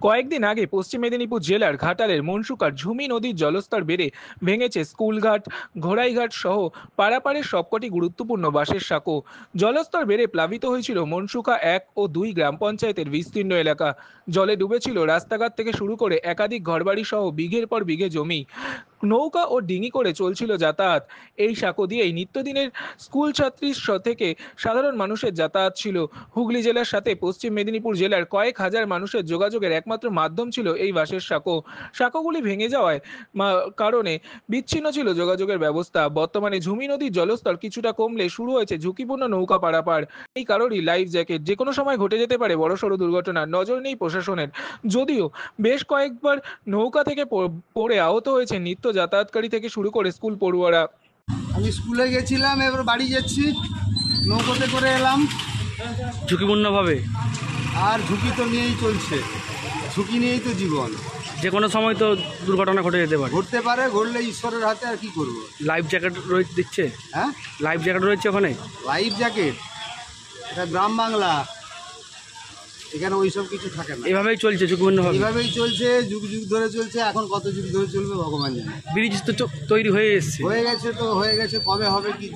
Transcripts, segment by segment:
কয়েকদিন আগে পশ্চিম মেদিনীপুর জেলার ঘাটালের মনসুকার ঝুমি নদীর জলস্তর বেড়ে ভেঙেছে স্কুলঘাট, ঘোড়াইঘাট সহ পারাপারের সবকটি গুরুত্বপূর্ণ বাঁশের সাঁকো। জলস্তর বেড়ে প্লাবিত হয়েছিল মনসুকা 1 ও 2 গ্রাম পঞ্চায়েতের বিস্তীর্ণ এলাকা। জলে ডুবেছিল রাস্তাঘাট থেকে শুরু করে একাধিক ঘরবাড়ি সহ বিঘের পর বিঘে জমি। নৌকা ও ডিঙি করে চলছিল যাতায়াত। এই সাঁকো দিয়েই নিত্যদিনের স্কুল ছাত্রী থেকে সাধারণ মানুষের যাতায়াত ছিল। হুগলি জেলার সাথে পশ্চিম মেদিনীপুর জেলার কয়েক হাজার মানুষের যোগাযোগের একমাত্র মাধ্যম ছিল এই বাঁশের সাঁকো। সাঁকোগুলি ভেঙে যাওয়ায় কারণে বিচ্ছিন্ন ছিল যোগাযোগের ব্যবস্থা। বর্তমানে ঝুমি নদীর জলস্তর কিছুটা কমলে শুরু হয়েছে ঝুঁকিপূর্ণ নৌকা পারাপার। এই কারোরই লাইফ জ্যাকেট, যে কোনো সময় ঘটে যেতে পারে বড়সড় দুর্ঘটনা, নজর নেই প্রশাসনের। যদিও বেশ কয়েকবার নৌকা থেকে পড়ে আহত হয়েছে নিত্য যাতায়াতকারী থেকে শুরু করে স্কুল পড়ুয়ারা। আমি স্কুলে গেছিলাম, এবার বাড়ি যাচ্ছি, নৌকোতে করে এলাম। ঝুঁকিপূর্ণভাবে আর ঝুঁকি তো নিয়েই চলছে, ঝুঁকি নিয়েই তো জীবন। যে কোনো সময় তো দুর্ঘটনা ঘটে যেতে পারে। ঘটতে পারে, ঘটলে ঈশ্বরের হাতে, আর কি করব। লাইফ জ্যাকেট রয়েছে দিচ্ছে? হ্যাঁ, লাইফ জ্যাকেট রয়েছে ওখানে। লাইফ জ্যাকেট, এটা গ্রাম বাংলা, এখানে ওইসব কিছু থাকে না। এভাবেই চলছে ঝুঁকিপূর্ণভাবে। এইভাবেই চলছে, যুগ যুগ ধরে চলছে। এখন কত যুগ ধরে চলবে ভগবান জানে। ব্রিজ তো তৈরি হয়ে এসছে। হয়ে গেছে তো হয়ে গেছে, কবে হবে কি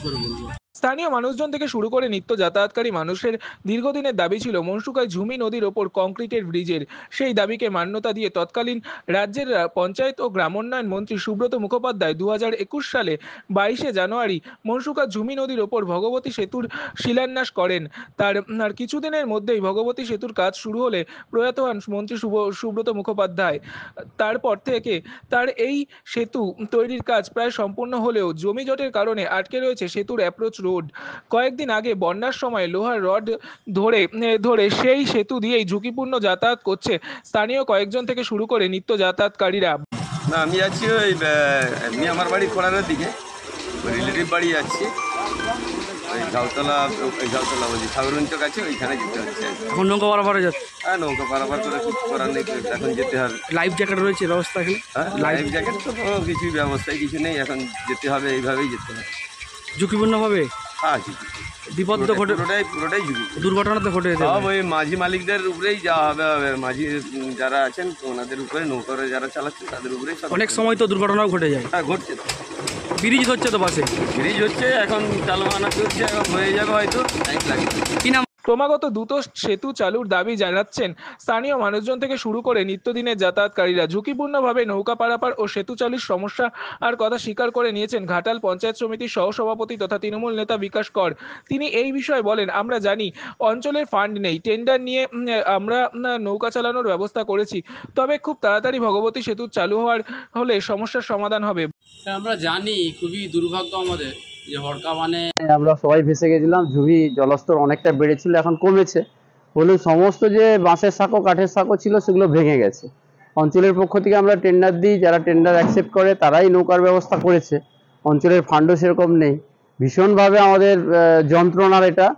করে বলবো। স্থানীয় মানুষজন থেকে শুরু করে নিত্য যাতায়াতকারী মানুষের দীর্ঘদিনের দাবি ছিল মনসুকায় ঝুমি নদীর ওপর কংক্রিটের ব্রিজের। সেই দাবিকে মান্যতা দিয়ে তৎকালীন রাজ্যের পঞ্চায়েত ও গ্রামোন্নয়ন মন্ত্রী সুব্রত মুখোপাধ্যায় 2021 সালে 22শে জানুয়ারি মনসুকা ঝুমি নদীর ওপর ভগবতী সেতুর শিলান্যাস করেন। তার কিছুদিনের মধ্যেই ভগবতী সেতুর কাজ শুরু হলে প্রয়াত হন মন্ত্রী সুব্রত মুখোপাধ্যায়। তারপর থেকে তার এই সেতু তৈরির কাজ প্রায় সম্পূর্ণ হলেও জমি জটের কারণে আটকে রয়েছে সেতুর অ্যাপ্রোচ রোড। কয়েকদিন আগে বন্যার সময় লোহার রড ধরে সেই সেতু দিয়েই ঝুঁকিপূর্ণ যাতায়াত করছে স্থানীয় কয়েকজন থেকে শুরু করে নিত্য যাতায়াতকারীরা। না, আমি যাচ্ছি এমনি আমার বাড়ি খোড়ানোর দিকে, রিলেটিভ বাড়ি যাচ্ছি। ওই ঝাউতলা বলছি সাগরঞ্চক আছে, ওইখানে যেতে হচ্ছে। এখন নৌকা পারাপারে যাচ্ছে? হ্যাঁ, নৌকা পারাপার করে কিছু করার নেই, এখন যেতে হবে। লাইফ জ্যাকেট রয়েছে ব্যবস্থা এখানে? হ্যাঁ, লাইফ জ্যাকেট তো কোনো কিছুই ব্যবস্থায় কিছু নেই, এখন যেতে হবে, এইভাবেই যেতে হবে। ঝুঁকিপূর্ণভাবে? হ্যাঁ, বিপদ তো ঘটে, পুরোটাই ঝুঁকি। দুর্ঘটনা তো ঘটে যেতে সব পারে। ওই মাঝি মালিকদের উপরেই যাওয়া হবে, মাঝি যারা আছেন ওনাদের উপরে, নৌকারে যারা চালাচ্ছে তাদের উপরেই সব। অনেক সময় তো দুর্ঘটনাও ঘটে যায়। হ্যাঁ, ঘটছে তো। ব্রিজ হচ্ছে তো পাশে? ব্রিজ হচ্ছে, এখন চালু বানাতে হচ্ছে, এখন হয়ে যাবে হয়তো, টাইম লাগবে। কি নাম? ক্রমাগত দ্রুত সেতু চালুর দাবি জানাচ্ছেন স্থানীয় মানুষজন থেকে শুরু করে নিত্যদিনের যাতায়াতকারীরা। ঝুঁকিপূর্ণভাবে নৌকা পারাপার ও সেতু চালুর সমস্যা আর কথা স্বীকার করে নিয়েছেন ঘাটাল পঞ্চায়েত সমিতির সহসভাপতি তথা তৃণমূল নেতা বিকাশ কর। তিনি এই বিষয়ে বলেন, আমরা জানি অঞ্চলের ফান্ড নেই, টেন্ডার নিয়ে আমরা নৌকা চালানোর ব্যবস্থা করেছি, তবে খুব তাড়াতাড়ি ভগবতী সেতু চালু হলে সমস্যার সমাধান হবে। আমরা জানি খুবই দুর্ভাগ্য আমাদের যে হরকাবানে আমরা সবাই ভেসে গেছিলাম। ঝুঁকি জলস্তর অনেকটা বেড়েছিল, এখন কমেছে বলে সমস্ত যে বাঁশের সাঁকো কাঠের সাঁকো ছিল সেগুলো ভেঙে গেছে। অঞ্চলের পক্ষ থেকে আমরা টেন্ডার দিই, যারা টেন্ডার অ্যাকসেপ্ট করে তারাই নৌকার ব্যবস্থা করেছে। অঞ্চলের ফান্ডও সেরকম নেই। ভীষণভাবে আমাদের যন্ত্রণার এটা।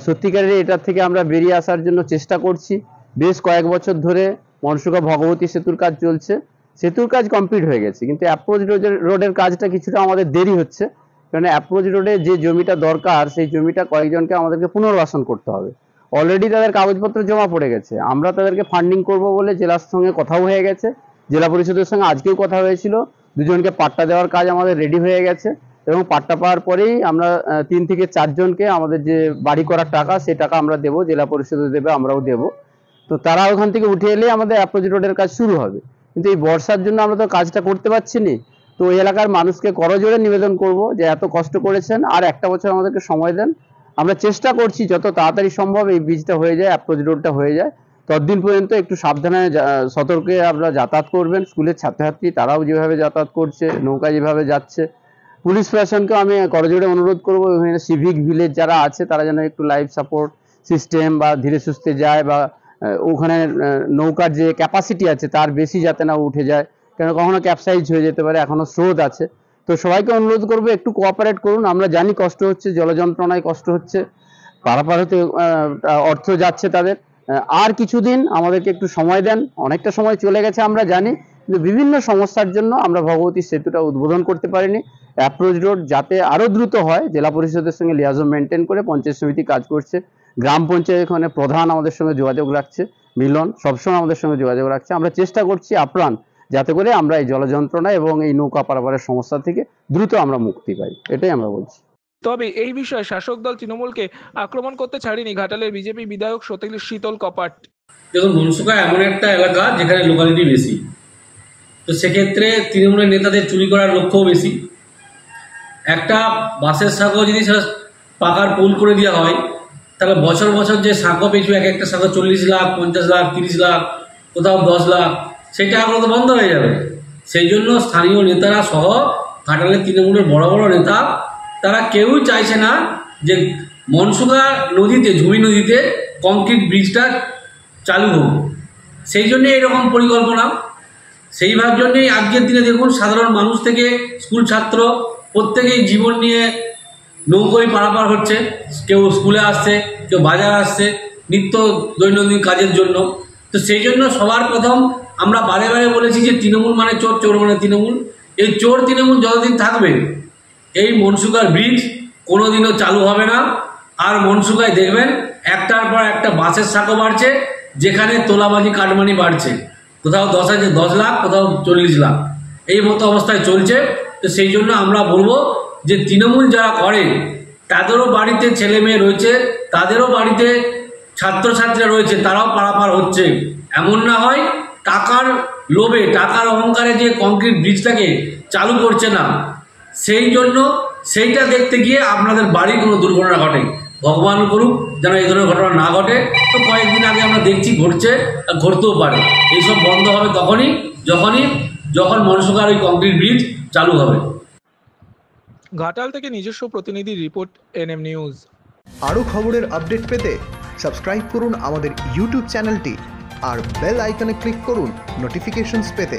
সত্যিকারের এটার থেকে আমরা বেরিয়ে আসার জন্য চেষ্টা করছি। বেশ কয়েক বছর ধরে মনসুকা ভগবতী সেতুর কাজ চলছে, সেতুর কাজ কমপ্লিট হয়ে গেছে, কিন্তু অ্যাপ্রোচ রোডের কাজটা কিছুটা আমাদের দেরি হচ্ছে। কারণ অ্যাপ্রোচ রোডে যে জমিটা দরকার সেই জমিটা কয়েকজনকে আমাদেরকে পুনর্বাসন করতে হবে। অলরেডি তাদের কাগজপত্র জমা পড়ে গেছে, আমরা তাদেরকে ফান্ডিং করব বলে জেলার সঙ্গে কথাও হয়ে গেছে, জেলা পরিষদের সঙ্গে আজকেও কথা হয়েছিল। দুজনকে পাট্টা দেওয়ার কাজ আমাদের রেডি হয়ে গেছে এবং পাট্টা পাওয়ার পরেই আমরা 3 থেকে 4 জনকে আমাদের যে বাড়ি করার টাকা সেই টাকা আমরা দেবো, জেলা পরিষদও দেবে, আমরাও দেবো। তো তারা ওখান থেকে উঠে এলে আমাদের অ্যাপ্রোচ রোডের কাজ শুরু হবে। কিন্তু এই বর্ষার জন্য আমরা তো কাজটা করতে পারছি না। তো ওই এলাকার মানুষকে করজোড়ে নিবেদন করব যে এত কষ্ট করেছেন, আর একটা বছর আমাদেরকে সময় দেন। আমরা চেষ্টা করছি যত তাড়াতাড়ি সম্ভব এই ব্রিজটা হয়ে যায়, অ্যাপ্রোচ রোডটা হয়ে যায়। ততদিন পর্যন্ত একটু সাবধানে সতর্কে আপনারা যাতায়াত করবেন। স্কুলের ছাত্রছাত্রী তারাও যেভাবে যাতায়াত করছে, নৌকা যেভাবে যাচ্ছে, পুলিশ প্রশাসনকেও আমি করজোড়ে অনুরোধ করবো এখানে সিভিক ভিলেজ যারা আছে তারা যেন একটু লাইফ সাপোর্ট সিস্টেম বা ধীরে সুস্থে যায়, বা ওখানে নৌকার যে ক্যাপাসিটি আছে তার বেশি যাতে না উঠে যায়, কেন কখনো ক্যাপসাইজ হয়ে যেতে পারে, এখনো স্রোত আছে। তো সবাইকে অনুরোধ করবো একটু কোঅপারেট করুন। আমরা জানি কষ্ট হচ্ছে, জলযন্ত্রণায় কষ্ট হচ্ছে, পারাপার হতে অর্থ যাচ্ছে তাদের। আর কিছুদিন আমাদেরকে একটু সময় দেন। অনেকটা সময় চলে গেছে আমরা জানি, কিন্তু বিভিন্ন সমস্যার জন্য আমরা ভগবতী সেতুটা উদ্বোধন করতে পারিনি। অ্যাপ্রোচ রোড যাতে আরো দ্রুত হয়, জেলা পরিষদের সঙ্গে লিয়াজো মেনটেন করে পঞ্চায়েত সমিতি কাজ করছে, গ্রাম পঞ্চায়েত এখানে প্রধান আমাদের সঙ্গে যোগাযোগ রাখছে মিলন সবসময় আমাদের সঙ্গে যোগাযোগ রাখছে। আমরা চেষ্টা করছি আপ্রাণ যাতে করে আমরা এই জল যন্ত্রণা এবং এই নৌকা পারাপারের সমস্যা থেকে দ্রুত আমরা মুক্তি পাই, এটাই আমরা বলছি। তবে এই বিষয়ে শাসক দল তৃণমূলকে আক্রমণ করতে ছাড়েনি ঘাটালের বিজেপি বিধায়ক শীতল কপাট। দেখুন, মনসুকা এমন একটা এলাকা যেখানে লোকালিটি বেশি, তো সেক্ষেত্রে তৃণমূলের নেতাদের চুরি করার লক্ষ্যও বেশি। একটা বাসের সাঁকো যদি পাকার পুল করে দেওয়া হয়, তাহলে বছর বছর যে সাঁকো পিছু এক একটা সাঁকো 40 লাখ, 50 লাখ, 30 লাখ, কোথাও 10 লাখ, সেই টাকাগুলো তো বন্ধ হয়ে যাবে। সেই জন্য স্থানীয় নেতারা সহ ঘাটালের তৃণমূলের বড় বড় নেতা তারা কেউই চাইছে না যে মনসুকা নদীতে, ঝুমি নদীতে কংক্রিট ব্রিজটা চালু হোক। সেই জন্যে এরকম পরিকল্পনা। সেইভাবে জন্যেই আজকের দিনে দেখুন, সাধারণ মানুষ থেকে স্কুল ছাত্র প্রত্যেকেই জীবন নিয়ে নৌকোয় পারাপার হচ্ছে। কেউ স্কুলে আসছে, কেউ বাজার আসছে, নিত্য দৈনন্দিন কাজের জন্য। তো সেই জন্য সবার প্রথম আমরা বারে বারে বলেছি যে তৃণমূল মানে চোর, চোর মানে তৃণমূল। এই চোর তৃণমূল যতদিন থাকবে এই মনসুকার ব্রিজ কোনোদিনও চালু হবে না। আর মনসুকায় দেখবেন একটার পর একটা বাসের সাঁকো বাড়ছে, যেখানে তোলাবাজি কাটমানি বাড়ছে। কোথাও 10 লাখ, কোথাও 40 লাখ, এই মতো অবস্থায় চলছে। তো সেই জন্য আমরা বলবো যে তৃণমূল যারা করে তাদেরও বাড়িতে ছেলে মেয়ে রয়েছে, তাদেরও বাড়িতে ছাত্রছাত্রীরা রয়েছে, তারাও পারাপার হচ্ছে। এমন না হয় টাকার লোভে, টাকার অহংকারে যে কংক্রিট ব্রিজটাকে চালু করছে না, সেই জন্য সেইটা দেখতে গিয়ে আপনাদের বাড়ির কোনো দুর্ঘটনা ঘটে। ভগবান করুক যেন এই ধরনের ঘটনা না ঘটে। তো কয়েকদিন আগে আমরা দেখছি ঘটছে, আর ঘটতেও পারে। এইসব বন্ধ হবে যখন মনসুকার ওই কংক্রিট ব্রিজ চালু হবে। ঘাটাল থেকে নিজস্ব প্রতিনিধি রিপোর্ট, এনএম নিউজ। আরও খবরের আপডেট পেতে সাবস্ক্রাইব করুন আমাদের ইউটিউব চ্যানেলটি আর বেল আইকনে ক্লিক করুন নোটিফিকেশনস পেতে।